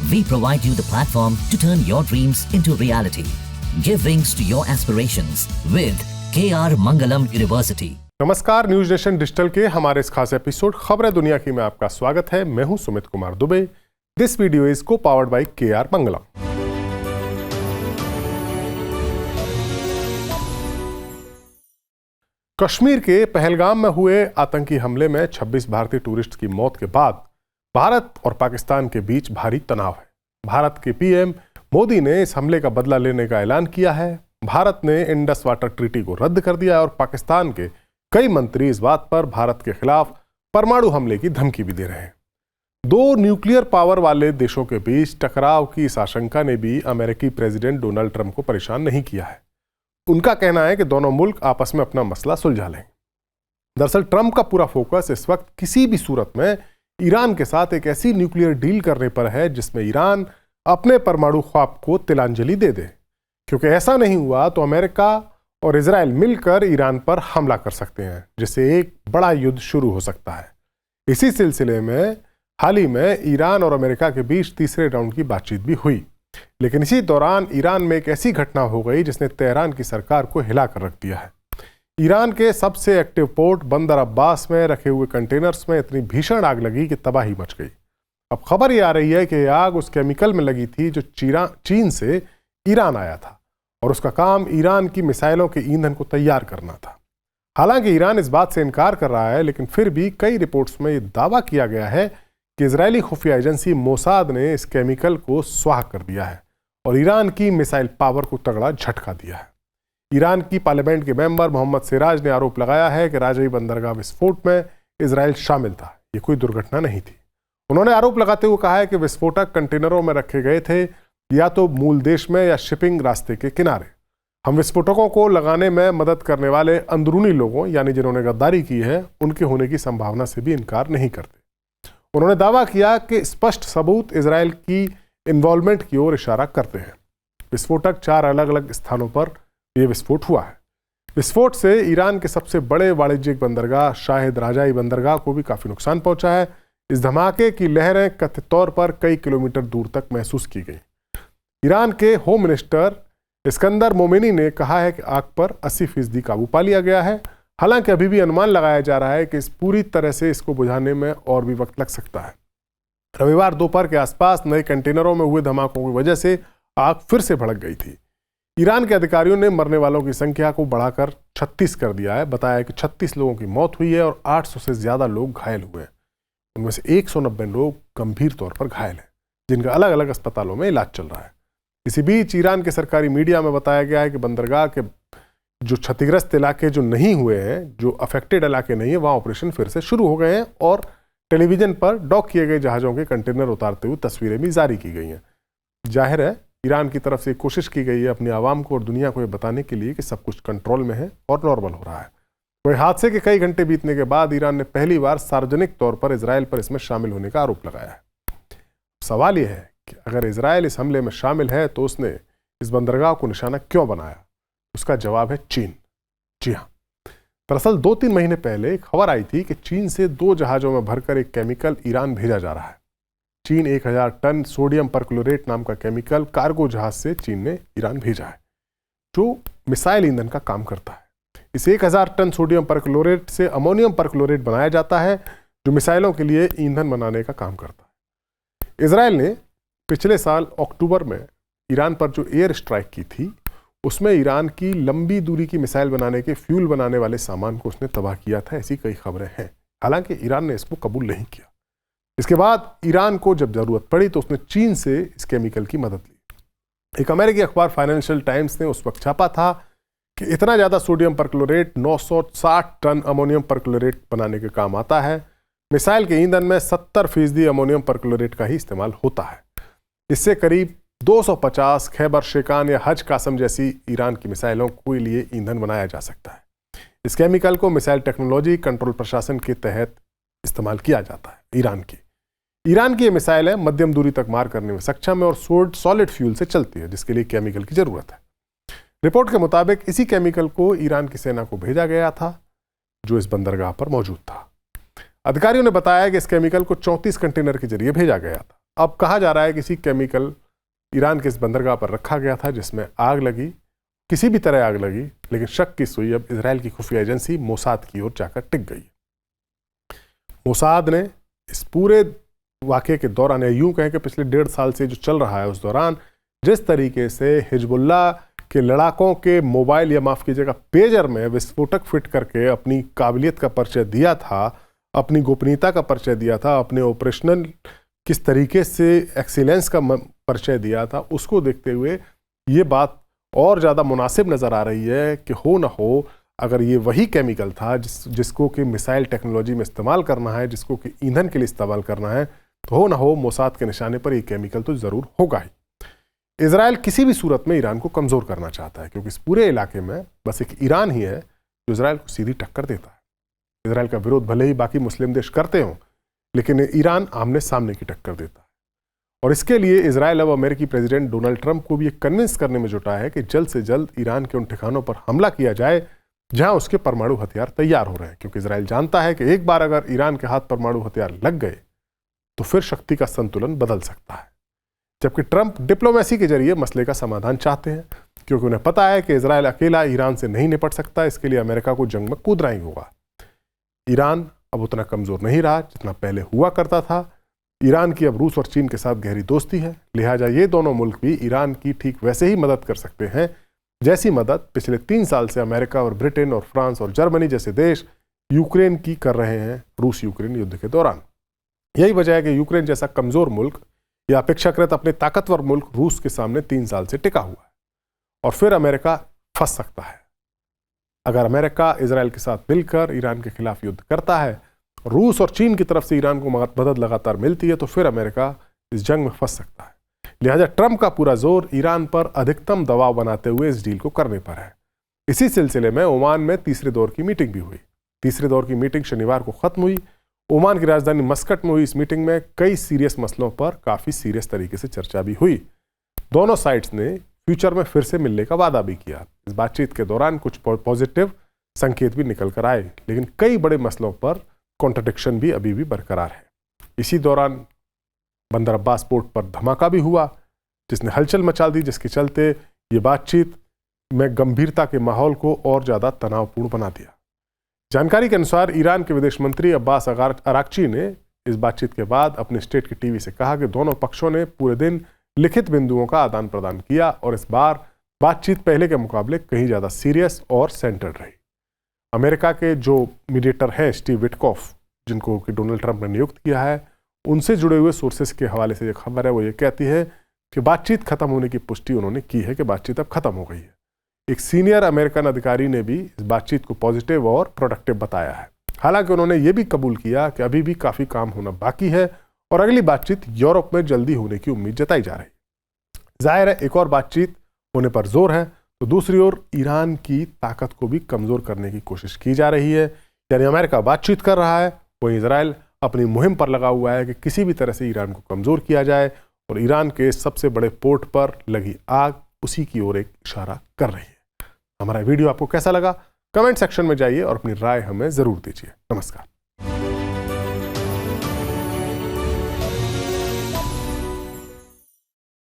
We provide you the platform to turn your dreams into reality. Give wings to your aspirations with KR Mangalam University. नमस्कार, news nation digital के हमारे इस खास episode खबरें दुनिया की में आपका स्वागत है। मैं हूं Sumit Kumar Dubey. This video is को पावर्ड बाय KR मंगलम। कश्मीर के पहलगाम में हुए आतंकी हमले में 26 भारतीय टूरिस्ट की मौत के बाद भारत और पाकिस्तान के बीच भारी तनाव है। भारत के पीएम मोदी ने इस हमले का बदला लेने का ऐलान किया है। भारत ने इंडस वाटर ट्रीटी को रद्द कर दिया और पाकिस्तान के कई मंत्री इस बात पर भारत के खिलाफ परमाणु हमले की धमकी भी दे रहे हैं। दो न्यूक्लियर पावर वाले देशों के बीच टकराव की इस आशंका ने भी अमेरिकी प्रेसिडेंट डोनाल्ड ट्रंप को परेशान नहीं किया है। उनका कहना है कि दोनों मुल्क आपस में अपना मसला सुलझा लेंगे। दरअसल ट्रंप का पूरा फोकस इस वक्त किसी भी सूरत में ईरान के साथ एक ऐसी न्यूक्लियर डील करने पर है जिसमें ईरान अपने परमाणु ख्वाब को तिलांजलि दे दे, क्योंकि ऐसा नहीं हुआ तो अमेरिका और इजराइल मिलकर ईरान पर हमला कर सकते हैं, जिससे एक बड़ा युद्ध शुरू हो सकता है। इसी सिलसिले में हाल ही में ईरान और अमेरिका के बीच तीसरे राउंड की बातचीत भी हुई, लेकिन इसी दौरान ईरान में एक ऐसी घटना हो गई जिसने तेहरान की सरकार को हिला कर रख दिया है। ईरान के सबसे एक्टिव पोर्ट बंदर अब्बास में रखे हुए कंटेनर्स में इतनी भीषण आग लगी कि तबाही मच गई। अब खबर ये आ रही है कि यह आग उस केमिकल में लगी थी जो चीन से ईरान आया था और उसका काम ईरान की मिसाइलों के ईंधन को तैयार करना था। हालांकि ईरान इस बात से इनकार कर रहा है, लेकिन फिर भी कई रिपोर्ट्स में यह दावा किया गया है कि इजरायली खुफिया एजेंसी मोसाद ने इस केमिकल को स्वाह कर दिया है और ईरान की मिसाइल पावर को तगड़ा झटका दिया है। ईरान की पार्लियामेंट के मेंबर मोहम्मद सिराज ने आरोप लगाया है कि राजई बंदरगाह विस्फोट में इजराइल शामिल था, ये कोई दुर्घटना नहीं थी। उन्होंने आरोप लगाते हुए कहा है कि विस्फोटक कंटेनरों में रखे गए थे या तो मूल देश में या शिपिंग रास्ते के किनारे। हम विस्फोटकों को लगाने में मदद करने वाले अंदरूनी लोगों यानी जिन्होंने गद्दारी की है उनके होने की संभावना से भी इनकार नहीं करते। उन्होंने दावा किया कि स्पष्ट सबूत इजराइल की इन्वॉल्वमेंट की ओर इशारा करते हैं। विस्फोटक 4 अलग अलग स्थानों पर यह विस्फोट हुआ है। विस्फोट से ईरान के सबसे बड़े वाणिज्यिक बंदरगाह शाहिद राजाई बंदरगाह को भी काफी नुकसान पहुंचा है। इस धमाके की लहरें कथित तौर पर कई किलोमीटर दूर तक महसूस की गई। ईरान के होम मिनिस्टर इस्कंदर मोमेनी ने कहा है कि आग पर 80% काबू पा लिया गया है। हालांकि अभी भी अनुमान लगाया जा रहा है कि इस पूरी तरह से इसको बुझाने में और भी वक्त लग सकता है। रविवार दोपहर के आसपास नए कंटेनरों में हुए धमाकों की वजह से आग फिर से भड़क गई थी। ईरान के अधिकारियों ने मरने वालों की संख्या को बढ़ाकर 36 कर दिया है। बताया कि 36 लोगों की मौत हुई है और 800 से ज्यादा लोग घायल हुए हैं। उनमें से 190 लोग गंभीर तौर पर घायल हैं, जिनका अलग अलग अस्पतालों में इलाज चल रहा है। इसी बीच ईरान के सरकारी मीडिया में बताया गया है कि बंदरगाह के जो क्षतिग्रस्त इलाके जो नहीं हुए हैं, जो अफेक्टेड इलाके नहीं है, वहाँ ऑपरेशन फिर से शुरू हो गए हैं और टेलीविजन पर डॉक किए गए जहाज़ों के कंटेनर उतारते हुए तस्वीरें भी जारी की गई हैं। जाहिर है ईरान की तरफ से कोशिश की गई है अपनी आवाम को और दुनिया को ये बताने के लिए कि सब कुछ कंट्रोल में है और नॉर्मल हो रहा है। वही हादसे के कई घंटे बीतने के बाद ईरान ने पहली बार सार्वजनिक तौर पर इजराइल पर इसमें शामिल होने का आरोप लगाया है। सवाल यह है कि अगर इजराइल इस हमले में शामिल है तो उसने इस बंदरगाह को निशाना क्यों बनाया? उसका जवाब है चीन। जी हाँ, दरअसल 2-3 महीने पहले एक खबर आई थी कि चीन से 2 जहाज़ों में भरकर एक केमिकल ईरान भेजा जा रहा है। चीन 1000 टन सोडियम परक्लोरेट नाम का केमिकल कार्गो जहाज से चीन ने ईरान भेजा है, जो मिसाइल ईंधन का काम करता है। इस 1000 टन सोडियम परक्लोरेट से अमोनियम परक्लोरेट बनाया जाता है, जो मिसाइलों के लिए ईंधन बनाने का काम करता है। इजराइल ने पिछले साल अक्टूबर में ईरान पर जो एयर स्ट्राइक की थी, उसमें ईरान की लंबी दूरी की मिसाइल बनाने के फ्यूल बनाने वाले सामान को उसने तबाह किया था। ऐसी कई खबरें हैं। हालांकि ईरान ने इसको कबूल नहीं किया। इसके बाद ईरान को जब जरूरत पड़ी तो उसने चीन से इस केमिकल की मदद ली। एक अमेरिकी अखबार फाइनेंशियल टाइम्स ने उस वक्त छापा था कि इतना ज़्यादा sodium perchlorate 960 ton ammonium perchlorate बनाने के काम आता है। मिसाइल के ईंधन में 70% अमोनियम परक्लोरेट का ही इस्तेमाल होता है। इससे करीब 250 खैबर शेकान या हज कासम जैसी ईरान की मिसाइलों के लिए ईंधन बनाया जा सकता है। इस केमिकल को मिसाइल टेक्नोलॉजी कंट्रोल प्रशासन के तहत इस्तेमाल किया जाता है। ईरान की ये मिसाइलें मध्यम दूरी तक मार करने में सक्षम है और सॉलिड फ्यूल से चलती है, जिसके लिए केमिकल की जरूरत है। रिपोर्ट के मुताबिक इसी केमिकल को ईरान की सेना को भेजा गया था, जो इस बंदरगाह पर मौजूद था। अधिकारियों ने बताया कि इस केमिकल को 34 कंटेनर के जरिए भेजा गया था। अब कहा जा रहा है किसी केमिकल ईरान के इस बंदरगाह पर रखा गया था जिसमें आग लगी, किसी भी तरह आग लगी, लेकिन शक की सुई अब इजराइल की खुफिया एजेंसी मोसाद की ओर जाकर टिक गई। मोसाद ने इस पूरे वाकये के दौरान, या यूं कहें कि पिछले 1.5 साल से जो चल रहा है उस दौरान, जिस तरीके से हिजबुल्लाह के लड़ाकों के मोबाइल या माफ कीजिएगा पेजर में विस्फोटक फिट करके अपनी काबिलियत का परिचय दिया था, अपनी गोपनीयता का परिचय दिया था, अपने ऑपरेशनल किस तरीके से एक्सीलेंस का परिचय दिया था, उसको देखते हुए ये बात और ज़्यादा मुनासिब नज़र आ रही है कि हो ना हो अगर ये वही केमिकल था जिसको कि मिसाइल टेक्नोलॉजी में इस्तेमाल करना है, जिसको कि ईंधन के लिए इस्तेमाल करना है, तो हो ना हो मोसाद के निशाने पर ये केमिकल तो ज़रूर होगा ही। इजराइल किसी भी सूरत में ईरान को कमज़ोर करना चाहता है, क्योंकि इस पूरे इलाके में बस एक ईरान ही है जो इजराइल को सीधी टक्कर देता है। इजराइल का विरोध भले ही बाकी मुस्लिम देश करते हों, लेकिन ईरान आमने सामने की टक्कर देता है। और इसके लिए इजराइल अब अमेरिकी प्रेसिडेंट डोनाल्ड ट्रंप को भी ये कन्विंस करने में जुटा है कि जल्द से जल्द ईरान के उन ठिकानों पर हमला किया जाए जहां उसके परमाणु हथियार तैयार हो रहे हैं, क्योंकि इजराइल जानता है कि एक बार अगर ईरान के हाथ परमाणु हथियार लग गए तो फिर शक्ति का संतुलन बदल सकता है। जबकि ट्रंप डिप्लोमेसी के जरिए मसले का समाधान चाहते हैं, क्योंकि उन्हें पता है कि इजराइल अकेला ईरान से नहीं निपट सकता, इसके लिए अमेरिका को जंग में कूदना ही होगा। ईरान अब उतना कमज़ोर नहीं रहा जितना पहले हुआ करता था। ईरान की अब रूस और चीन के साथ गहरी दोस्ती है, लिहाजा ये दोनों मुल्क भी ईरान की ठीक वैसे ही मदद कर सकते हैं जैसी मदद पिछले 3 साल से अमेरिका और ब्रिटेन और फ्रांस और जर्मनी जैसे देश यूक्रेन की कर रहे हैं रूस यूक्रेन युद्ध के दौरान। यही वजह है कि यूक्रेन जैसा कमज़ोर मुल्क या अपेक्षाकृत अपने ताकतवर मुल्क रूस के सामने 3 साल से टिका हुआ है, और फिर अमेरिका फंस सकता है। अगर अमेरिका इजराइल के साथ मिलकर ईरान के खिलाफ युद्ध करता है, रूस और चीन की तरफ से ईरान को मदद लगातार मिलती है, तो फिर अमेरिका इस जंग में फंस सकता है। लिहाजा ट्रंप का पूरा जोर ईरान पर अधिकतम दबाव बनाते हुए इस डील को करने पर है। इसी सिलसिले में ओमान में तीसरे दौर की मीटिंग भी हुई। तीसरे दौर की मीटिंग शनिवार को खत्म हुई। ओमान की राजधानी मस्कट में हुई इस मीटिंग में कई सीरियस मसलों पर काफ़ी सीरियस तरीके से चर्चा भी हुई। दोनों साइड्स ने फ्यूचर में फिर से मिलने का वादा भी किया। इस बातचीत के दौरान कुछ पॉजिटिव संकेत भी निकल कर आए, लेकिन कई बड़े मसलों पर कॉन्ट्रडिक्शन भी अभी भी बरकरार है। इसी दौरान बंदर अब्बास पोर्ट पर धमाका भी हुआ, जिसने हलचल मचा दी, जिसके चलते ये बातचीत में गंभीरता के माहौल को और ज़्यादा तनावपूर्ण बना दिया। जानकारी के अनुसार ईरान के विदेश मंत्री अब्बास अराक्ची ने इस बातचीत के बाद अपने स्टेट की टीवी से कहा कि दोनों पक्षों ने पूरे दिन लिखित बिंदुओं का आदान प्रदान किया और इस बार बातचीत पहले के मुकाबले कहीं ज़्यादा सीरियस और सेंटर्ड रही। अमेरिका के जो मीडिएटर हैं स्टीव विटकॉफ, जिनको कि डोनाल्ड ट्रंप ने नियुक्त किया है, उनसे जुड़े हुए सोर्सेस के हवाले से ये खबर है, वो ये कहती है कि बातचीत खत्म होने की पुष्टि उन्होंने की है कि बातचीत अब खत्म हो गई है। एक सीनियर अमेरिकन अधिकारी ने भी इस बातचीत को पॉजिटिव और प्रोडक्टिव बताया है। हालांकि उन्होंने ये भी कबूल किया कि अभी भी काफ़ी काम होना बाकी है और अगली बातचीत यूरोप में जल्दी होने की उम्मीद जताई जा रही है। जाहिर है एक और बातचीत होने पर जोर है, तो दूसरी ओर ईरान की ताकत को भी कमज़ोर करने की कोशिश की जा रही है। यानी अमेरिका बातचीत कर रहा है, वहीं इजराइल अपनी मुहिम पर लगा हुआ है कि किसी भी तरह से ईरान को कमज़ोर किया जाए, और ईरान के सबसे बड़े पोर्ट पर लगी आग उसी की ओर एक इशारा कर रही है। हमारा वीडियो आपको कैसा लगा? कमेंट सेक्शन में जाइए और अपनी राय हमें ज़रूर दीजिए। नमस्कार।